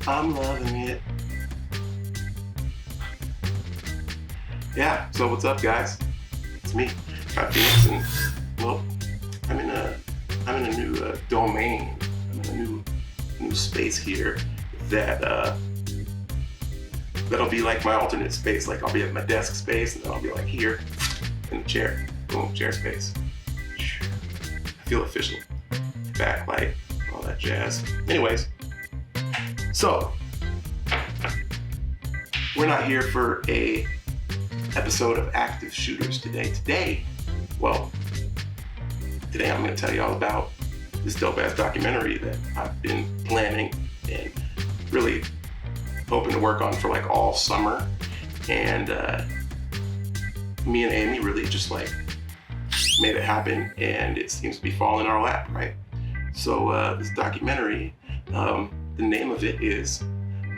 I'm loving it. Yeah, so what's up, guys? It's me, Phoenix, and well, I'm in a new domain. I'm in a new space here that that'll be like my alternate space. Like I'll be at my desk space, and then I'll be like here in the chair. Boom, chair space. I feel official. Backlight, all that jazz. Anyways, so we're not here for a episode of Active Shooters today. Today I'm going to tell you all about this dope-ass documentary that I've been planning and really hoping to work on for like all summer. And me and Amy really just like made it happen, and it seems to be falling in our lap, right? So this documentary, the name of it is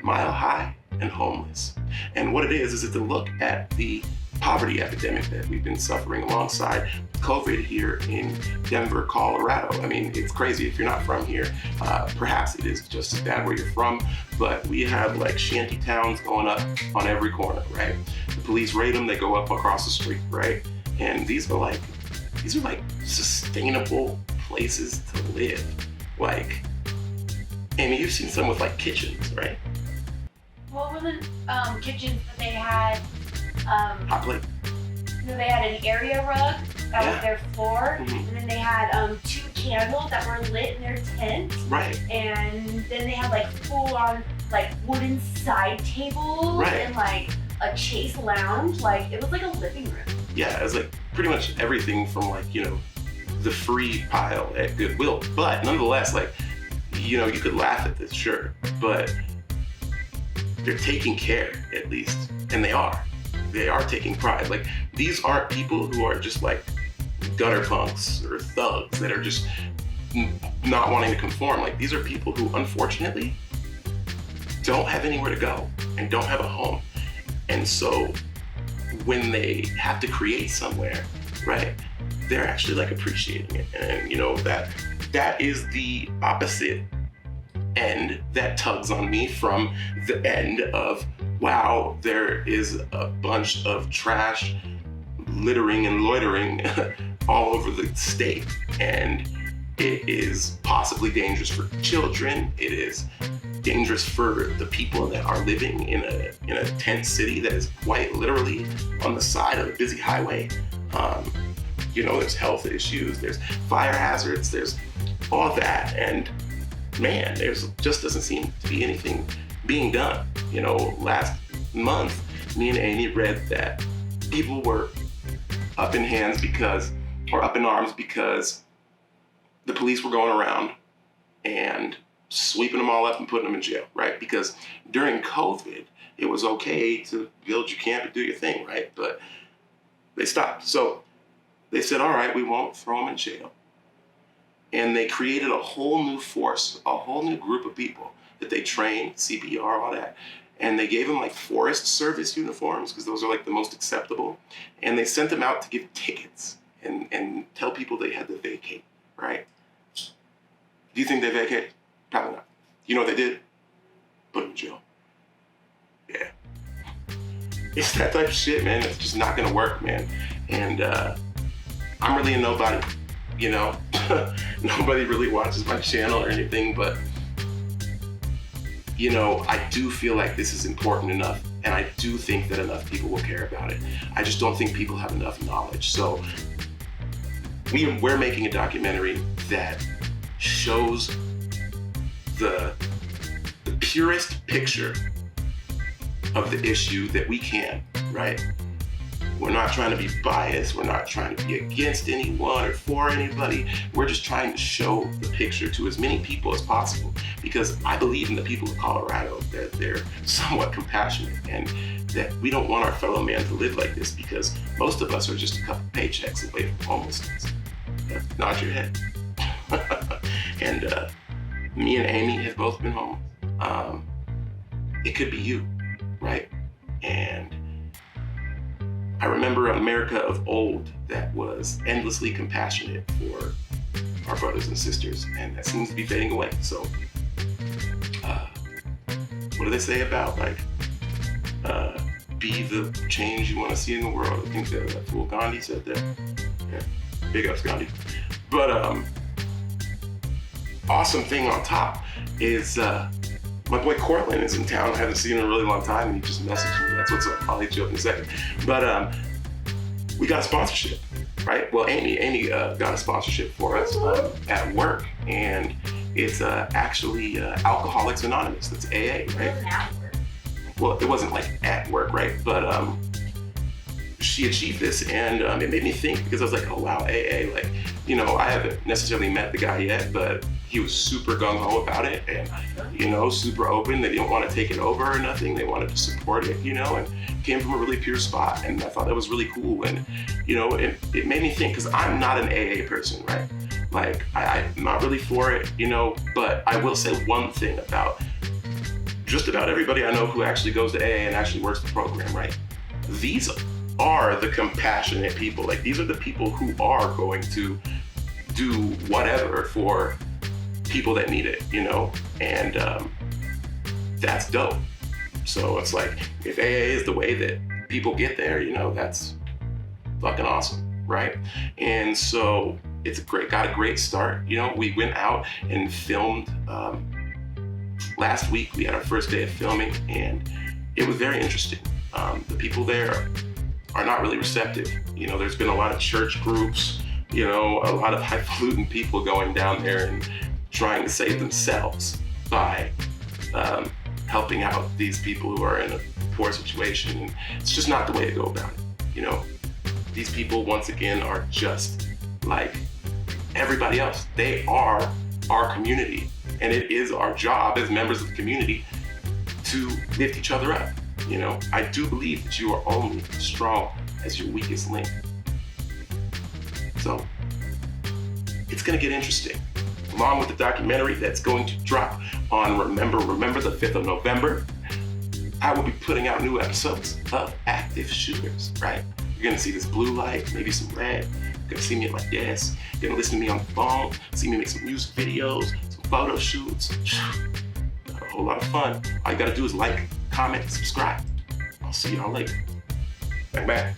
Mile High and Homeless. And what it is it's a look at the poverty epidemic that we've been suffering alongside COVID here in Denver, Colorado. I mean, it's crazy if you're not from here. Perhaps it is just as bad where you're from, but we have like shanty towns going up on every corner, right? The police raid them, they go up across the street, right? And these are like sustainable places to live. Like, Amy, you've seen some with like kitchens, right? What were the kitchens that they had? Hot plate. They had an area rug that was their floor, Mm-hmm. and then they had 2 candles that were lit in their tent. Right. And then they had like full-on like wooden side tables and like a chase lounge. Like it was like a living room. Yeah, it was like pretty much everything from like, you know, the free pile at Goodwill. But nonetheless, like, you know, you could laugh at this, sure, but they're taking care at least, and they are taking pride. Like, these aren't people who are just like gutter punks or thugs that are just not wanting to conform. Like, these are people who unfortunately don't have anywhere to go and don't have a home. And so when they have to create somewhere, right, they're actually like appreciating it. And you know, that is the opposite end that tugs on me from the end of, wow, there is a bunch of trash littering and loitering all over the state, and it is possibly dangerous for children. It is dangerous for the people that are living in a tent city that is quite literally on the side of a busy highway. You know, there's health issues, there's fire hazards, there's all that, and man, there's just doesn't seem to be anything being done. You know, last month, me and Amy read that people were up in arms because the police were going around and sweeping them all up and putting them in jail, right? Because during COVID, it was okay to build your camp and do your thing, right? But they stopped. So they said, all right, we won't throw them in jail. And they created a whole new force, a whole new group of people that they trained, CPR, all that. And they gave them like Forest Service uniforms because those are like the most acceptable. And they sent them out to give tickets and tell people they had to vacate, right? Do you think they vacated? Probably not. You know what they did? Put them in jail. Yeah. It's that type of shit, man. It's just not gonna work, man. And I'm really a nobody, you know? Nobody really watches my channel or anything, but you know, I do feel like this is important enough, and I do think that enough people will care about it. I just don't think people have enough knowledge. So we're making a documentary that shows the purest picture of the issue that we can, right? We're not trying to be biased. We're not trying to be against anyone or for anybody. We're just trying to show the picture to as many people as possible, because I believe in the people of Colorado, that they're somewhat compassionate, and that we don't want our fellow man to live like this, because most of us are just a couple paychecks away from homelessness. Nod your head. And me and Amy have both been homeless. It could be you, right? And I remember America of old that was endlessly compassionate for our brothers and sisters, and that seems to be fading away. So what do they say about like, be the change you want to see in the world? I think that fool Gandhi said that. Yeah, big ups Gandhi. But awesome thing on top is my boy Cortland is in town. I haven't seen him in a really long time, and he just messaged me. That's what's up. I'll hit you up in a second. But we got a sponsorship, right? Well, Amy got a sponsorship for us at work, and it's actually Alcoholics Anonymous. That's AA, right? Well, it wasn't like at work, right? But she achieved this, and it made me think, because I was like, oh wow, AA, like, you know, I haven't necessarily met the guy yet, but he was super gung-ho about it, and, you know, super open. They didn't want to take it over or nothing. They wanted to support it, you know, and came from a really pure spot, and I thought that was really cool. And, you know, it made me think, because I'm not an AA person, right? Like, I'm not really for it, you know, but I will say one thing about just about everybody I know who actually goes to AA and actually works the program, right? These are the compassionate people. Like, these are the people who are going to do whatever for people that need it, you know? And that's dope. So it's like, if AA is the way that people get there, you know, that's fucking awesome, right? And so it's got a great start. You know, we went out and filmed last week. We had our first day of filming, and it was very interesting. The people there are not really receptive. You know, there's been a lot of church groups, you know, a lot of highfalutin people going down there and trying to save themselves by helping out these people who are in a poor situation. And it's just not the way to go about it. You know, these people, once again, are just like everybody else. They are our community, and it is our job as members of the community to lift each other up. You know, I do believe that you are only as strong as your weakest link. So it's gonna get interesting. Along with the documentary that's going to drop on Remember the 5th of November, I will be putting out new episodes of Active Shooters, right? You're gonna see this blue light, maybe some red. You're gonna see me at my desk. You're gonna listen to me on the phone, see me make some music videos, some photo shoots. A whole lot of fun. All you gotta do is like, comment, subscribe. I'll see y'all later. Bang, bang.